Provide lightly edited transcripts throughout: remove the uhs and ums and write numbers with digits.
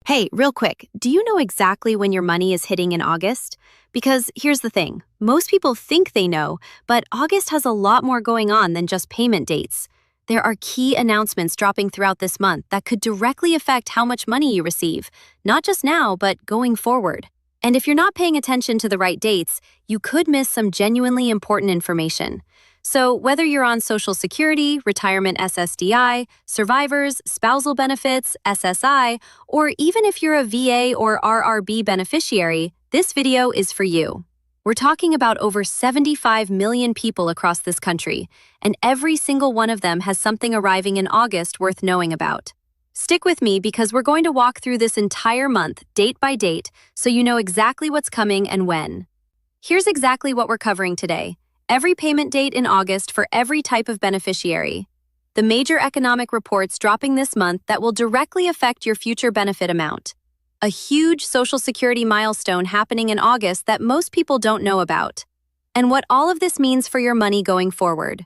Hey, real quick, do you know exactly when your money is hitting in August? Because here's the thing, most people think they know, but August has a lot more going on than just payment dates. There are key announcements dropping throughout this month that could directly affect how much money you receive, not just now, but going forward. And if you're not paying attention to the right dates, you could miss some genuinely important information. So whether you're on Social Security, retirement SSDI, survivors, spousal benefits, SSI, or even if you're a VA or RRB beneficiary, this video is for you. We're talking about over 75 million people across this country, and every single one of them has something arriving in August worth knowing about. Stick with me because we're going to walk through this entire month, date by date, so you know exactly what's coming and when. Here's exactly what we're covering today. Every payment date in August for every type of beneficiary. The major economic reports dropping this month that will directly affect your future benefit amount. A huge Social Security milestone happening in August that most people don't know about. And what all of this means for your money going forward.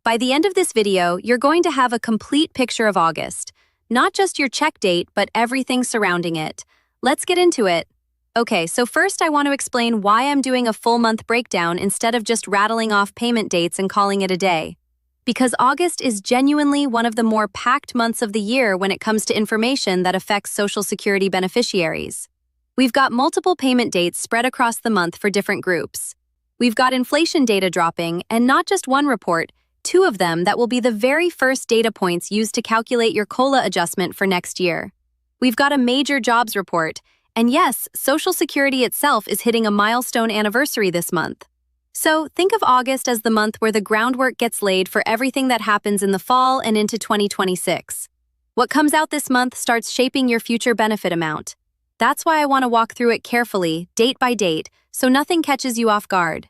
By the end of this video, you're going to have a complete picture of August. Not just your check date, but everything surrounding it. Let's get into it. Okay, so first I want to explain why I'm doing a full month breakdown instead of just rattling off payment dates and calling it a day. Because August is genuinely one of the more packed months of the year when it comes to information that affects Social Security beneficiaries. We've got multiple payment dates spread across the month for different groups. We've got inflation data dropping, and not just one report, two of them that will be the very first data points used to calculate your COLA adjustment for next year. We've got a major jobs report. And yes, Social Security itself is hitting a milestone anniversary this month. So think of August as the month where the groundwork gets laid for everything that happens in the fall and into 2026. What comes out this month starts shaping your future benefit amount. That's why I want to walk through it carefully, date by date, so nothing catches you off guard.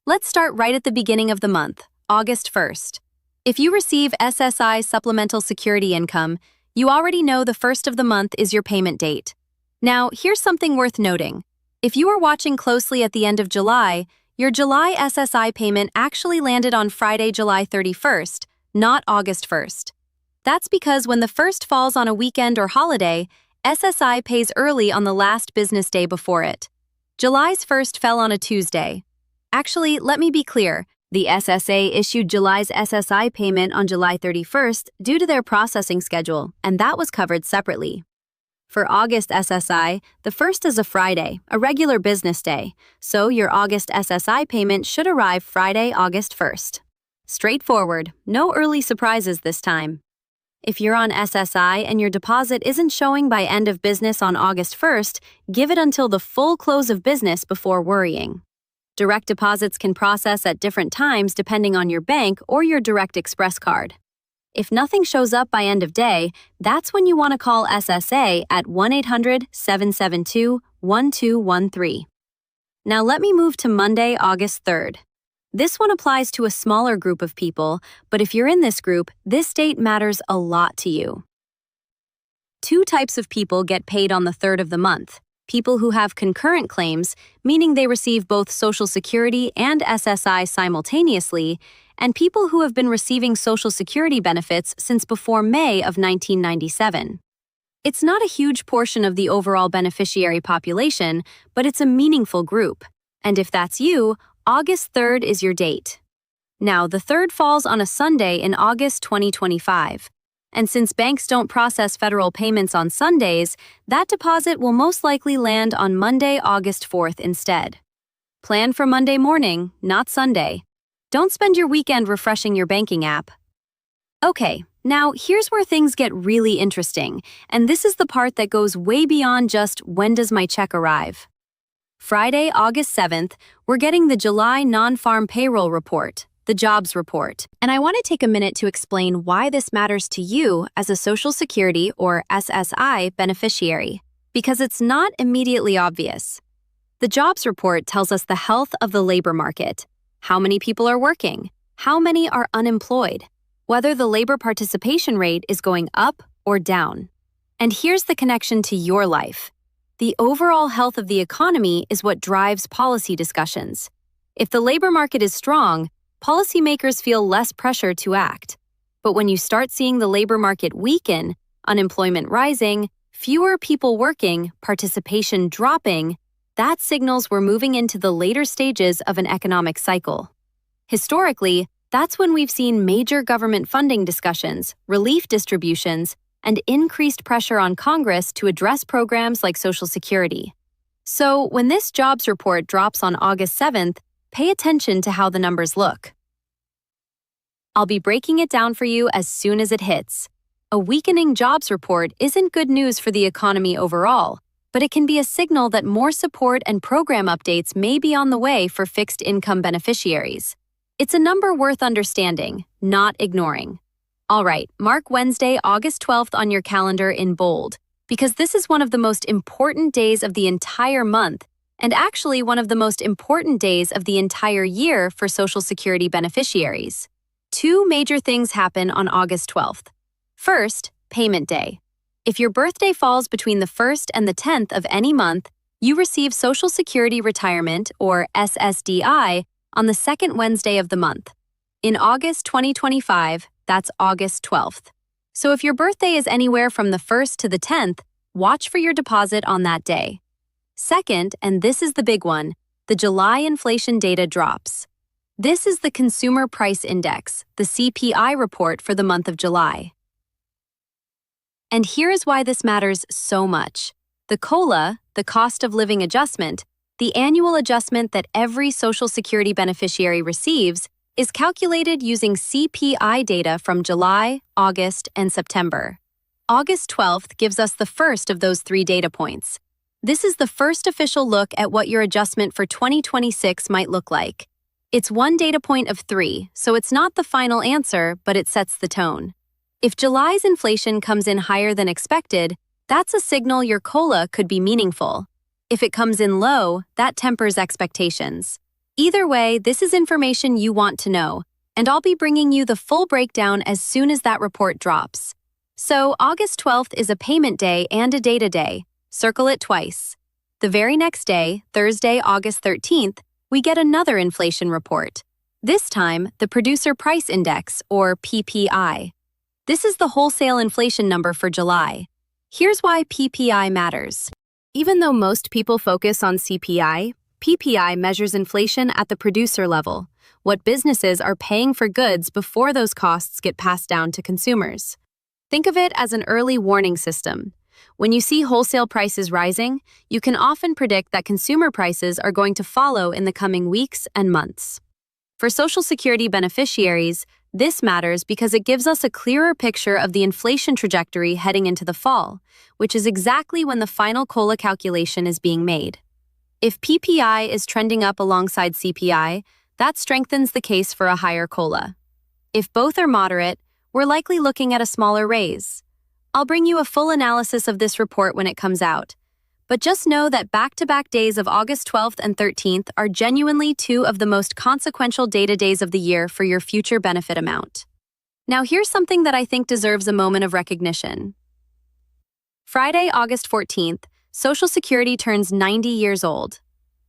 Let's start right at the beginning of the month, August 1st. If you receive SSI Supplemental Security Income, you already know the first of the month is your payment date. Now, here's something worth noting. If you were watching closely at the end of July, your July SSI payment actually landed on Friday, July 31st, not August 1st. That's because when the first falls on a weekend or holiday, SSI pays early on the last business day before it. July's first fell on a Tuesday. Actually, let me be clear. The SSA issued July's SSI payment on July 31st due to their processing schedule, and that was covered separately. For August SSI, the first is a Friday, a regular business day, so your August SSI payment should arrive Friday, August 1st. Straightforward, no early surprises this time. If you're on SSI and your deposit isn't showing by end of business on August 1st, give it until the full close of business before worrying. Direct deposits can process at different times depending on your bank or your Direct Express card. If nothing shows up by end of day, that's when you want to call SSA at 1-800-772-1213. Now let me move to Monday, August 3rd. This one applies to a smaller group of people, but if you're in this group, this date matters a lot to you. Two types of people get paid on the 3rd of the month. People who have concurrent claims, meaning they receive both Social Security and SSI simultaneously, and people who have been receiving Social Security benefits since before May of 1997. It's not a huge portion of the overall beneficiary population, but it's a meaningful group. And if that's you, August 3rd is your date. Now, the 3rd falls on a Sunday in August 2025. And since banks don't process federal payments on Sundays, that deposit will most likely land on Monday, August 4th instead. Plan for Monday morning, not Sunday. Don't spend your weekend refreshing your banking app. Okay, now here's where things get really interesting, and this is the part that goes way beyond just when does my check arrive. Friday, August 7th, we're getting the July non-farm payroll report, the jobs report, and I want to take a minute to explain why this matters to you as a Social Security or SSI beneficiary, because it's not immediately obvious. The jobs report tells us the health of the labor market. How many people are working? How many are unemployed? Whether the labor participation rate is going up or down. And here's the connection to your life. The overall health of the economy is what drives policy discussions. If the labor market is strong, policymakers feel less pressure to act. But when you start seeing the labor market weaken, unemployment rising, fewer people working, participation dropping, that signals we're moving into the later stages of an economic cycle. Historically, that's when we've seen major government funding discussions, relief distributions, and increased pressure on Congress to address programs like Social Security. So, when this jobs report drops on August 7th, pay attention to how the numbers look. I'll be breaking it down for you as soon as it hits. A weakening jobs report isn't good news for the economy overall, but it can be a signal that more support and program updates may be on the way for fixed income beneficiaries. It's a number worth understanding, not ignoring. All right, mark Wednesday, August 12th on your calendar in bold, because this is one of the most important days of the entire month, and actually one of the most important days of the entire year for Social Security beneficiaries. Two major things happen on August 12th. First, payment day. If your birthday falls between the 1st and the 10th of any month, you receive Social Security Retirement, or SSDI, on the second Wednesday of the month. In August 2025, that's August 12th. So if your birthday is anywhere from the 1st to the 10th, watch for your deposit on that day. Second, and this is the big one, the July inflation data drops. This is the Consumer Price Index, the CPI report for the month of July. And here is why this matters so much. The COLA, the cost of living adjustment, the annual adjustment that every Social Security beneficiary receives, is calculated using CPI data from July, August, and September. August 12th gives us the first of those three data points. This is the first official look at what your adjustment for 2026 might look like. It's one data point of three, so it's not the final answer, but it sets the tone. If July's inflation comes in higher than expected, that's a signal your COLA could be meaningful. If it comes in low, that tempers expectations. Either way, this is information you want to know, and I'll be bringing you the full breakdown as soon as that report drops. So, August 12th is a payment day and a data day. Circle it twice. The very next day, Thursday, August 13th, we get another inflation report. This time, the Producer Price Index, or PPI. This is the wholesale inflation number for July. Here's why PPI matters. Even though most people focus on CPI, PPI measures inflation at the producer level, what businesses are paying for goods before those costs get passed down to consumers. Think of it as an early warning system. When you see wholesale prices rising, you can often predict that consumer prices are going to follow in the coming weeks and months. For Social Security beneficiaries, this matters because it gives us a clearer picture of the inflation trajectory heading into the fall, which is exactly when the final COLA calculation is being made. If PPI is trending up alongside CPI, that strengthens the case for a higher COLA. If both are moderate, we're likely looking at a smaller raise. I'll bring you a full analysis of this report when it comes out. But just know that back-to-back days of August 12th and 13th are genuinely two of the most consequential data days of the year for your future benefit amount. Now here's something that I think deserves a moment of recognition. Friday, August 14th, Social Security turns 90 years old.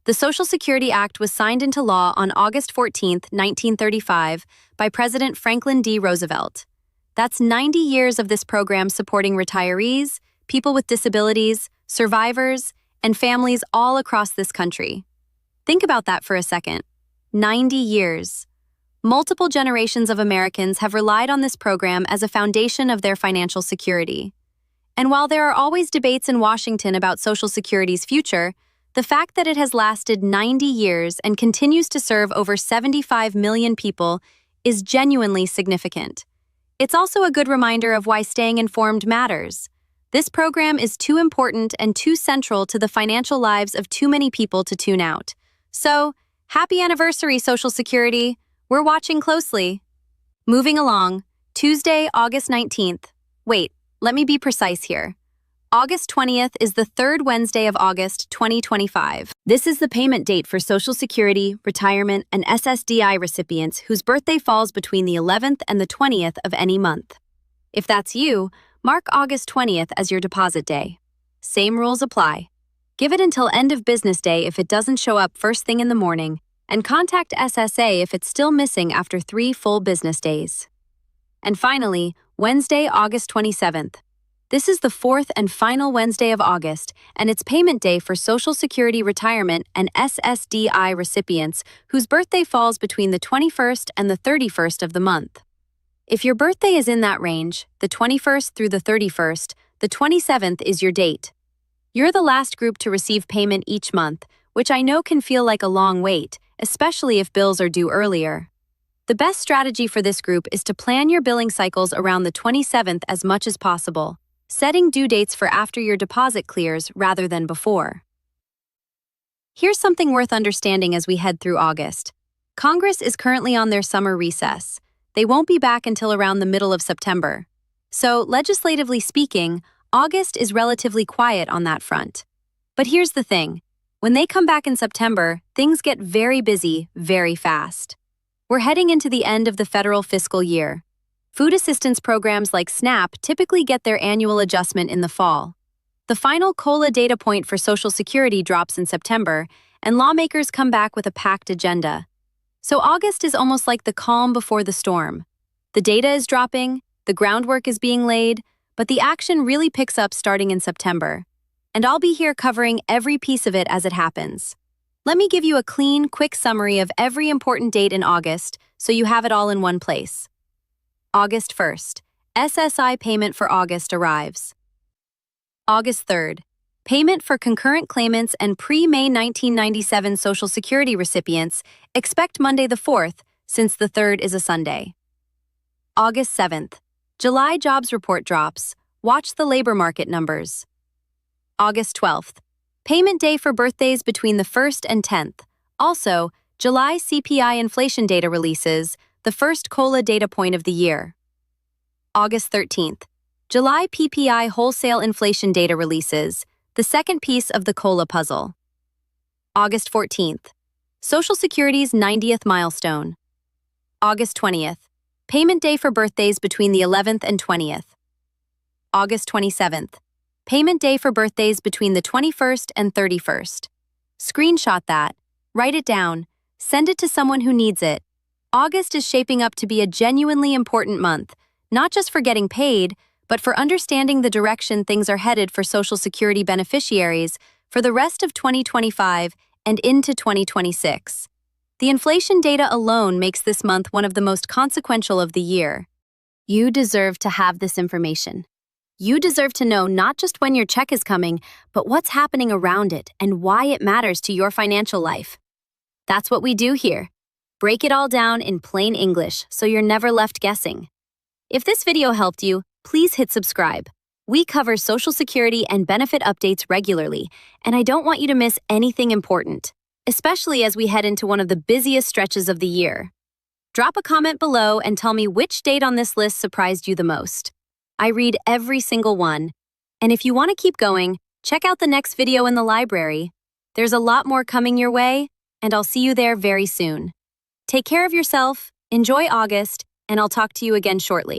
The Social Security Act was signed into law on August 14, 1935, by President Franklin D. Roosevelt. That's 90 years of this program supporting retirees, people with disabilities, survivors, and families all across this country. Think about that for a second. 90 years. Multiple generations of Americans have relied on this program as a foundation of their financial security. And while there are always debates in Washington about Social Security's future, the fact that it has lasted 90 years and continues to serve over 75 million people is genuinely significant. It's also a good reminder of why staying informed matters. This program is too important and too central to the financial lives of too many people to tune out. So, happy anniversary, Social Security. We're watching closely. Moving along, Tuesday, August 19th. Wait, let me be precise here. August 20th is the third Wednesday of August 2025. This is the payment date for Social Security, retirement, and SSDI recipients whose birthday falls between the 11th and the 20th of any month. If that's you, mark August 20th as your deposit day. Same rules apply. Give it until end of business day if it doesn't show up first thing in the morning, and contact SSA if it's still missing after 3 full business days. And finally, Wednesday, August 27th. This is the fourth and final Wednesday of August, and it's payment day for Social Security Retirement and SSDI recipients whose birthday falls between the 21st and the 31st of the month. If your birthday is in that range, the 21st through the 31st, the 27th is your date. You're the last group to receive payment each month, which I know can feel like a long wait, especially if bills are due earlier. The best strategy for this group is to plan your billing cycles around the 27th as much as possible, setting due dates for after your deposit clears rather than before. Here's something worth understanding as we head through August. Congress is currently on their summer recess. They won't be back until around the middle of September. So, legislatively speaking, August is relatively quiet on that front. But here's the thing. When they come back in September, things get very busy very fast. We're heading into the end of the federal fiscal year. Food assistance programs like SNAP typically get their annual adjustment in the fall. The final COLA data point for Social Security drops in September, and lawmakers come back with a packed agenda. So August is almost like the calm before the storm. The data is dropping, the groundwork is being laid, but the action really picks up starting in September. And I'll be here covering every piece of it as it happens. Let me give you a clean, quick summary of every important date in August so you have it all in one place. August 1st, SSI payment for August arrives. August 3rd, payment for concurrent claimants and pre-May 1997 Social Security recipients expect Monday the 4th, since the 3rd is a Sunday. August 7th, July jobs report drops. Watch the labor market numbers. August 12th, payment day for birthdays between the 1st and 10th. Also, July CPI inflation data releases, the first COLA data point of the year. August 13th, July PPI wholesale inflation data releases, the second piece of the COLA puzzle. August 14th, Social Security's 90th milestone. August 20th, payment day for birthdays between the 11th and 20th. August 27th, payment day for birthdays between the 21st and 31st. Screenshot that, write it down, send it to someone who needs it. August is shaping up to be a genuinely important month, not just for getting paid, but for understanding the direction things are headed for Social Security beneficiaries for the rest of 2025 and into 2026. The inflation data alone makes this month one of the most consequential of the year. You deserve to have this information. You deserve to know not just when your check is coming, but what's happening around it and why it matters to your financial life. That's what we do here. Break it all down in plain English so you're never left guessing. If this video helped you, please hit subscribe. We cover Social Security and benefit updates regularly, and I don't want you to miss anything important, especially as we head into one of the busiest stretches of the year. Drop a comment below and tell me which date on this list surprised you the most. I read every single one. And if you want to keep going, check out the next video in the library. There's a lot more coming your way, and I'll see you there very soon. Take care of yourself, enjoy August, and I'll talk to you again shortly.